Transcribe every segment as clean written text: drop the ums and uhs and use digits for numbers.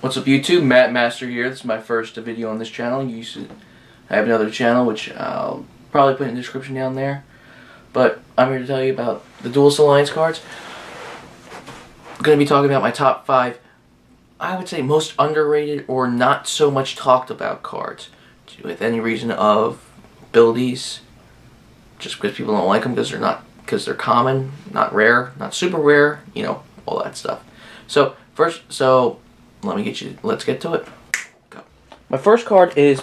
What's up YouTube, Matt Master here. This is my first video on this channel. I have another channel which I'll probably put in the description down there. But I'm here to tell you about the Duelist Alliance cards. I'm going to be talking about my top 5, I would say most underrated or not so much talked about cards. With any reason of abilities, just because people don't like them because they're common, not rare, not super rare, you know, all that stuff. Let's get to it. Go. My first card is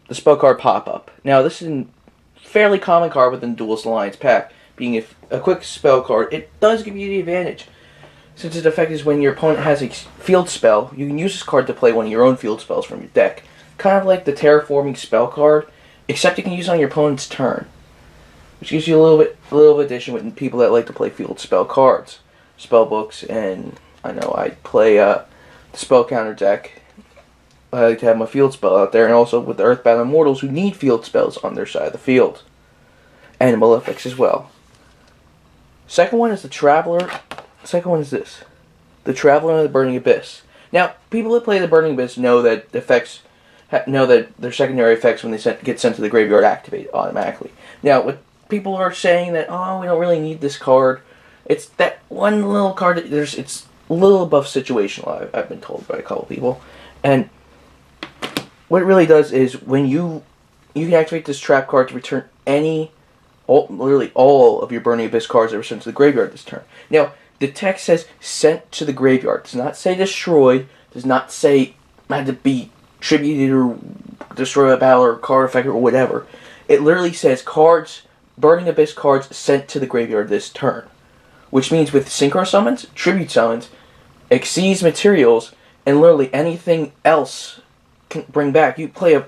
the spell card Pop-Up. Now this is a fairly common card within the Duelist Alliance pack. Being a quick spell card, it does give you the advantage. Since its effect is when your opponent has a field spell, you can use this card to play one of your own field spells from your deck. Kind of like the Terraforming spell card, except you can use it on your opponent's turn. Which gives you a little bit addition with people that like to play field spell cards. Spell books, and I know I play the spell counter deck. I like to have my field spell out there, and also with the Earthbound Immortals who need field spells on their side of the field. And Malefics as well. Second one is the Traveler. Second one is this. The Traveler and the Burning Abyss. Now, people that play the Burning Abyss know that their secondary effects when they get sent to the graveyard activate automatically. Now, what people are saying that, oh, we don't really need this card. It's that one little card that it's a little above situational, I've been told by a couple people. And what it really does is when you can activate this trap card to return literally all of your Burning Abyss cards that were sent to the graveyard this turn. Now, the text says sent to the graveyard. It does not say destroyed. Does not say had to be tributed or destroy a battle or card effect or whatever. It literally says Burning Abyss cards sent to the graveyard this turn. Which means with Synchro Summons, Tribute Summons, Exceeds Materials, and literally anything else can bring back. You play a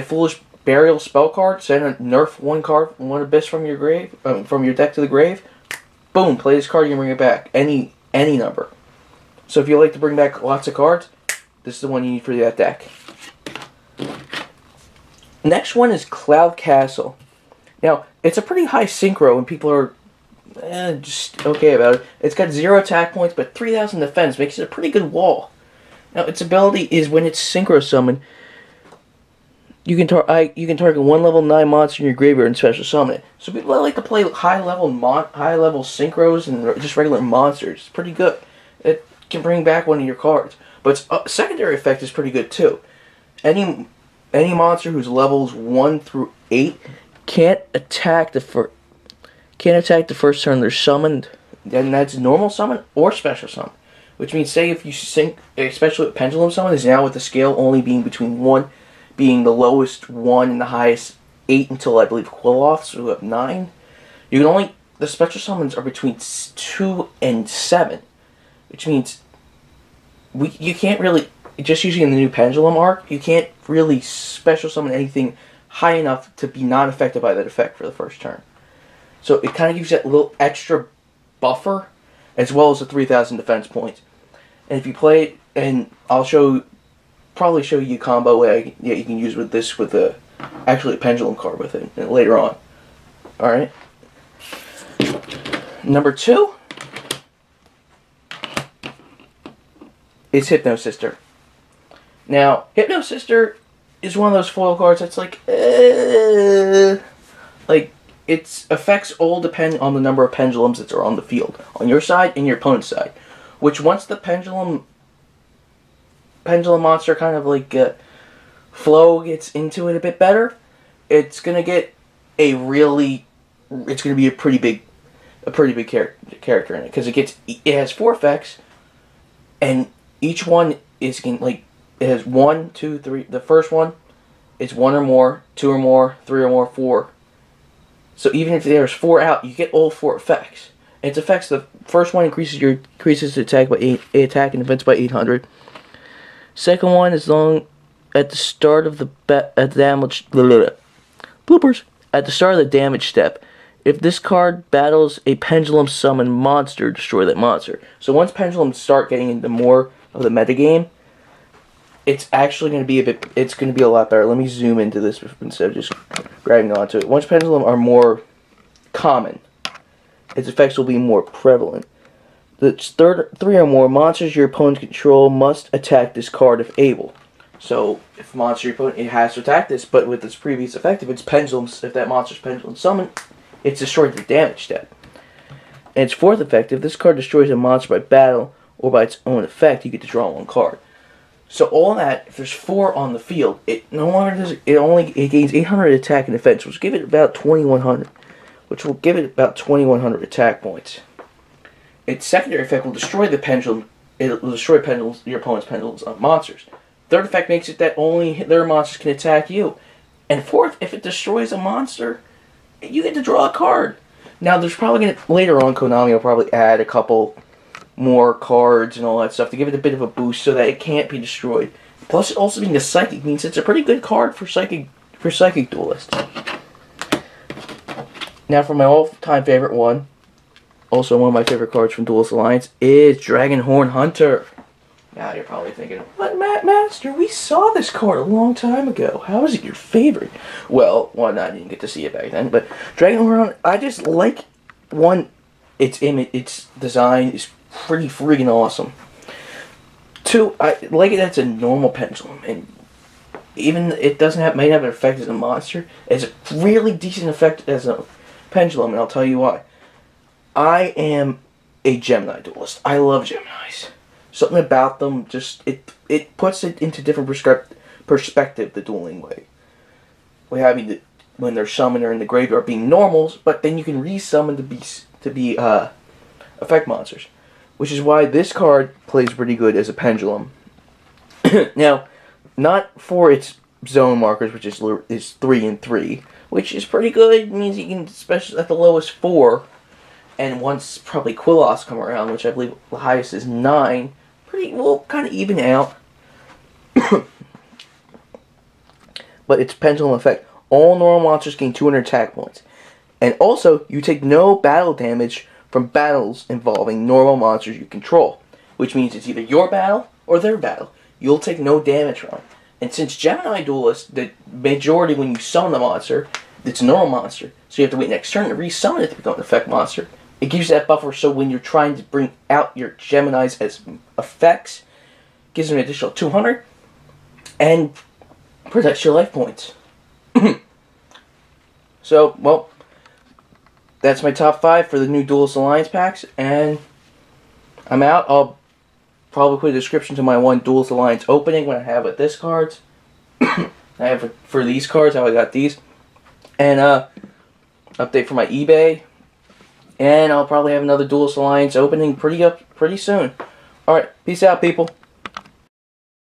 Foolish Burial spell card, send a nerf one Abyss from your grave, from your deck to the grave. Boom, play this card, you can bring it back. Any number. So if you like to bring back lots of cards, this is the one you need for that deck. Next one is Cloud Castle. Now, it's a pretty high synchro, and people are just okay about it. It's got 0 attack points, but 3,000 defense, makes it a pretty good wall. Now, its ability is when it's synchro summoned, you can target one level 9 monster in your graveyard and special summon it. So people that like to play high level synchros and just regular monsters, it's pretty good. It can bring back one of your cards, but its secondary effect is pretty good too. Any monster whose levels 1 through 8 can't attack the first turn they're summoned, and that's normal summon or special summon. Which means, say if you sync, especially with Pendulum Summon, is now with the scale only being between 1 being the lowest 1 and the highest 8 until I believe Quill-Off, so we have 9. The special summons are between 2 and 7. Which means you can't really, just using the new Pendulum arc, you can't really special summon anything high enough to be not affected by that effect for the first turn. So it kind of gives you that little extra buffer, as well as the 3,000 defense points. And if you play it, and I'll probably show you a combo way you can use with this with actually a Pendulum card with it later on. All right. Number 2 is Hypno Sister. Now, Hypno Sister is one of those foil cards that's like its effects all depend on the number of pendulums that are on the field, on your side and your opponent's side. Which once the pendulum monster kind of flow gets into it a bit better, it's gonna get it's gonna be a pretty big character in it, because it has 4 effects, and each one is it has 1, 2, 3. The first one is 1 or more, 2 or more, 3 or more, 4. So even if there's 4 out, you get all 4 effects. And its effects, the first one increases the attack by attack and defense by 800. Second one is at the start of the damage bloopers. At the start of the damage step, if this card battles a Pendulum summon monster, destroy that monster. So once Pendulums start getting into more of the metagame, it's actually going to be a lot better. Let me zoom into this instead of just grabbing onto it. Once Pendulum are more common, its effects will be more prevalent. That's three or more monsters your opponent control must attack this card if able. So, if monster your opponent, it has to attack this, but with its previous effect, if it's pendulums, if that monster's pendulum summon, it's destroyed the damage step. And its fourth effect, if this card destroys a monster by battle or by its own effect, you get to draw one card. So all that, if there's 4 on the field, it no longer does it gains 800 attack and defense, which will give it about 2100, attack points. Its secondary effect will destroy the pendulum. It will destroy pendulums, your opponent's pendulums on monsters. Third effect makes it that only their monsters can attack you. And fourth, if it destroys a monster, you get to draw a card. Now, there's probably going to, later on, Konami will probably add a couple more cards and all that stuff to give it a bit of a boost so that it can't be destroyed. Plus, it also being a psychic means it's a pretty good card for psychic duelist. Now, for my all-time favorite one, also one of my favorite cards from Duelist Alliance, is Dragonhorn Hunter. Now you're probably thinking, but Master, we saw this card a long time ago. How is it your favorite? Well, one, I didn't get to see it back then, but Dragonhorn Hunter, I just like one. Its image, its design is pretty freaking awesome. 2, I like it as a normal pendulum, and even it may have an effect as a monster. It's a really decent effect as a pendulum, and I'll tell you why. I am a Gemini duelist. I love Geminis. Something about them just it puts it into different perspective, the dueling way. We having when they're summoned or in the graveyard being normals, but then you can resummon to be effect monsters, which is why this card plays pretty good as a pendulum. Now, not for its zone markers, which is 3 and 3, which is pretty good. It means you can, especially at the lowest 4, and once probably Quillos come around, which I believe the highest is 9, will kind of even out. But its pendulum effect. All normal monsters gain 200 attack points. And also, you take no battle damage from battles involving normal monsters you control. Which means it's either your battle or their battle. You'll take no damage from it. And since Gemini Duelist, the majority when you summon the monster, it's a normal monster. So you have to wait next turn to resummon it to become an effect monster. It gives you that buffer so when you're trying to bring out your Geminis as effects, gives them an additional 200 and protects your life points. So, well, that's my top 5 for the new Duelist Alliance packs, and I'm out. I'll probably put a description to my one Duelist Alliance opening when I have with this cards. I have for these cards how I got these, and update for my eBay. And I'll probably have another Duelist Alliance opening pretty soon. Alright, peace out, people.